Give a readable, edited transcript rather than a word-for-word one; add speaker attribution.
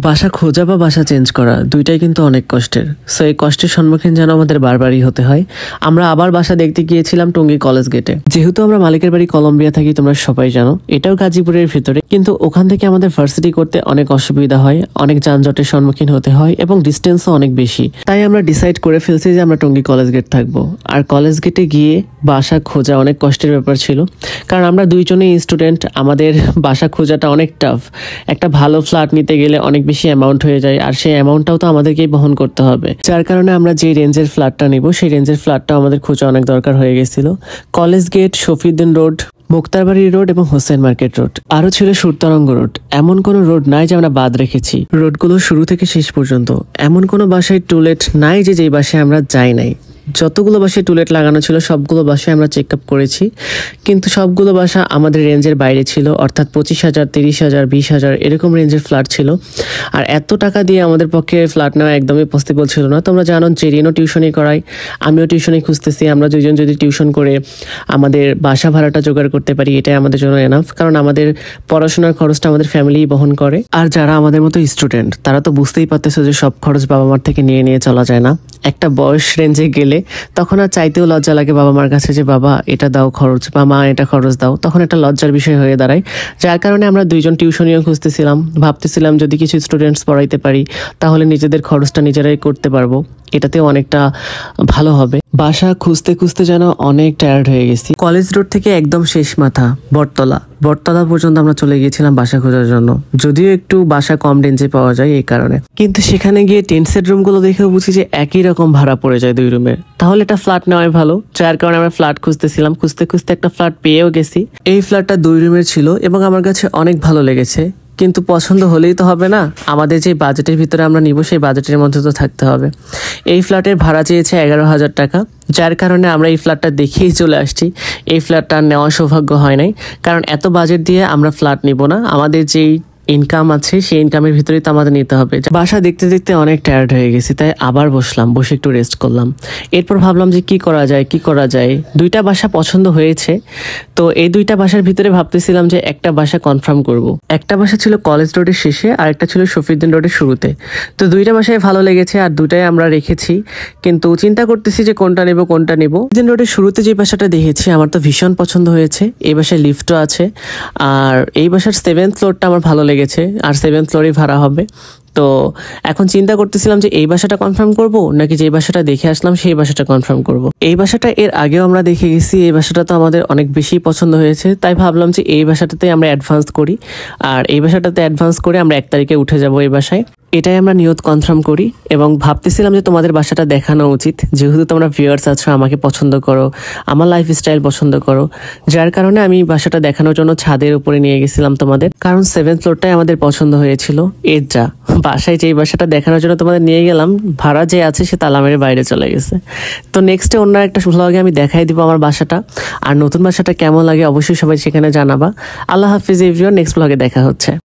Speaker 1: বাসা খোঁজা বা বাসা চেঞ্জ করা দুইটাই কিন্তু অনেক কষ্টের। সো এই কষ্টের সম্মুখীন যেন আমাদের বারবারই হতে হয়। আমরা আবার বাসা দেখতে গিয়েছিলাম টঙ্গী কলেজ গেটে। যেহেতু আমরা মালিকের বাড়ি কলম্বিয়া থাকি, তোমরা সবাই জানো, এটাও গাজীপুরের ভিতরে, কিন্তু ওখান থেকে আমাদের ভার্সিটি করতে অনেক অসুবিধা হয়, অনেক যানজটের সম্মুখীন হতে হয় এবং ডিস্টেন্সও অনেক বেশি। তাই আমরা ডিসাইড করে ফেলছি যে আমরা টঙ্গী কলেজ গেট থাকবো। আর কলেজ গেটে গিয়ে বাসা খোঁজা অনেক কষ্টের ব্যাপার ছিল, কারণ আমরা দুইজনেই স্টুডেন্ট, আমাদের বাসা খোঁজাটা অনেক টাফ। একটা ভালো ফ্ল্যাট নিতে গেলে অনেক বেশি অ্যামাউন্ট হয়ে যায়, আর সেই অ্যামাউন্টটাও তো আমাদেরকেই বহন করতে হবে। যার কারণে আমরা যে রেঞ্জের ফ্ল্যাটটা নিব সেই রেঞ্জের ফ্ল্যাটটাও আমাদের খোঁজা অনেক দরকার হয়ে গেছিল। College gate, Shafiuddin road, Muktarbari road এবং হোসেন মার্কেট রোড, আরো ছিল সুরতরঙ্গ রোড। এমন কোনো রোড নাই যে আমরা বাদ রেখেছি। রোডগুলো শুরু থেকে শেষ পর্যন্ত এমন কোনো বাসায় টুলেট নাই যে যেই বাসায় আমরা যাই নাই। যতগুলো বাসায় টুলেট লাগানো ছিল সবগুলো বাসায় আমরা চেক আপ করেছি, কিন্তু সবগুলো বাসা আমাদের রেঞ্জের বাইরে ছিল, অর্থাৎ 25,000, 30,000, 20,000 এরকম রেঞ্জের ফ্ল্যাট ছিল। আর এত টাকা দিয়ে আমাদের পক্ষে ফ্ল্যাট নেওয়া একদমই পসিবল ছিল না। তোমরা জানো জেরিনও টিউশনই করাই, আমিও টিউশনই খুঁজতেছি। আমরা দুজন যদি টিউশন করে আমাদের বাসা ভাড়াটা জোগাড় করতে পারি, এটাই আমাদের জন্য এনাফ, কারণ আমাদের পড়াশোনার খরচটা আমাদের ফ্যামিলিই বহন করে। আর যারা আমাদের মতো স্টুডেন্ট তারা তো বুঝতেই পারতেছে যে সব খরচ বাবা মার থেকে নিয়ে নিয়ে চলা যায় না। একটা বয়স রেঞ্জে গেলে তখন আর চাইতেও লজ্জা লাগে বাবা মার কাছে যে বাবা এটা দাও খরচ, বা মা এটা খরচ দাও, তখন একটা লজ্জার বিষয় হয়ে দাঁড়ায়। যার কারণে আমরা দুইজন টিউশনিও খুঁজতেছিলাম, ভাবতেছিলাম যদি কিছু স্টুডেন্টস পড়াইতে পারি তাহলে নিজেদের খরচটা নিজেরাই করতে পারবো, এটাতেও অনেকটা ভালো হবে। বাসা খুঁজতে খুঁজতে যেন অনেক টায়ার্ড হয়ে গেছি। কলেজ রোড থেকে একদম শেষ মাথা বটতলা পর্যন্ত আমরা চলে গিয়েছিলাম বাসা খোঁজার জন্য, যদিও একটু বাসা কম রেঞ্জে পাওয়া যায় এই কারণে। কিন্তু সেখানে গিয়ে টেন্টসের রুমগুলো দেখেও বুঝি যে একই রকম ভাড়া পড়ে যায় 2 রুমের, তাহলে এটা ফ্ল্যাট নেওয়াই ভালো। যার কারণে আমরা ফ্ল্যাট খুঁজতেছিলাম, খুঁজতে খুঁজতে একটা ফ্ল্যাট পেয়েও গেছি। এই ফ্ল্যাটটা 2 রুমের ছিল এবং আমার কাছে অনেক ভালো লেগেছে। কিন্তু পছন্দ হলেই তো হবে না, আমাদের যে বাজেটের ভিতরে আমরা নিব সেই বাজেটের মধ্যে তো থাকতে হবে। এই ফ্ল্যাটের ভাড়া চেয়েছে 11,000 টাকা, যার কারণে আমরা এই ফ্ল্যাটটা দেখেই চলে আসছি। এই ফ্ল্যাটটা নেওয়ার সৌভাগ্য হয় নাই, কারণ এত বাজেট দিয়ে আমরা ফ্ল্যাট নিব না। আমাদের যেই ইনকাম আছে সেই ইনকামের ভিতরেই তো আমাদের নিতে হবে। বাসা দেখতে দেখতে অনেক টায়ার্ড হয়ে গেছি, তাই আবার বসে একটু রেস্ট করলাম। এরপর ভাবলাম যে কি করা যায়। 2টা বাসা পছন্দ হয়েছে, তো এই 2টা বাসার ভিতরে ভাবতেছিলাম যে একটা বাসা কনফার্ম করব। একটা বাসা ছিল কলেজ রোডের শেষে আর একটা ছিল শফিউদ্দিন রোডের শুরুতে। তো 2টা বাসায় ভালো লেগেছে আর 2টাই আমরা রেখেছি, কিন্তু চিন্তা করতেছি যে কোনটা নেব। শফিউদ্দিন রোডের শুরুতে যে বাসাটা দেখেছি আমার তো ভীষণ পছন্দ হয়েছে। এই বাসায় লিফটও আছে, আর এই বাসার 7th ফ্লোরটা আমার ভালো লেগেছে, আর 7th ফ্লোরই ভাড়া হবে। তো এখন চিন্তা করতেছিলাম যে এই বাসাটা কনফার্ম করব নাকি যে বাসাটা দেখে আসলাম সেই বাসাটা কনফার্ম করব। এই বাসাটা এর আগেও আমরা দেখে গেছি, এই বাসাটা তো আমাদের অনেক বেশি পছন্দ হয়েছে, তাই ভাবলাম যে এই বাসাটাতে আমরা অ্যাডভান্স করি। আর এই বাসাটাতে অ্যাডভান্স করে আমরা 1 তারিখে উঠে যাব এই বাসায়, এটাই আমরা নিয়ত কনফার্ম করি। এবং ভাবতেছিলাম যে তোমাদের বাসাটা দেখানো উচিত, যেহেতু তোমরা ভিউয়ার্স আছো, আমাকে পছন্দ করো, আমার লাইফস্টাইল পছন্দ করো, যার কারণে আমি বাসাটা দেখানোর জন্য ছাদের উপরে নিয়ে গেছিলাম তোমাদের, কারণ 7th ফ্লোরটাই আমাদের পছন্দ হয়েছিল। এর যা বাসায় যে বাসাটা দেখানোর জন্য তোমাদের নিয়ে গেলাম, ভাড়া যে আছে সে তালা মেরে বাইরে চলে গেছে। তো নেক্সটে অন্য একটা ভ্লগে আমি দেখাই দিব আমার বাসাটা, আর নতুন বাসাটা কেমন লাগে অবশ্যই সবাই সেখানে জানাবা। আল্লাহ হাফিজ এভরিওয়ান, নেক্সট ভ্লগে দেখা হচ্ছে।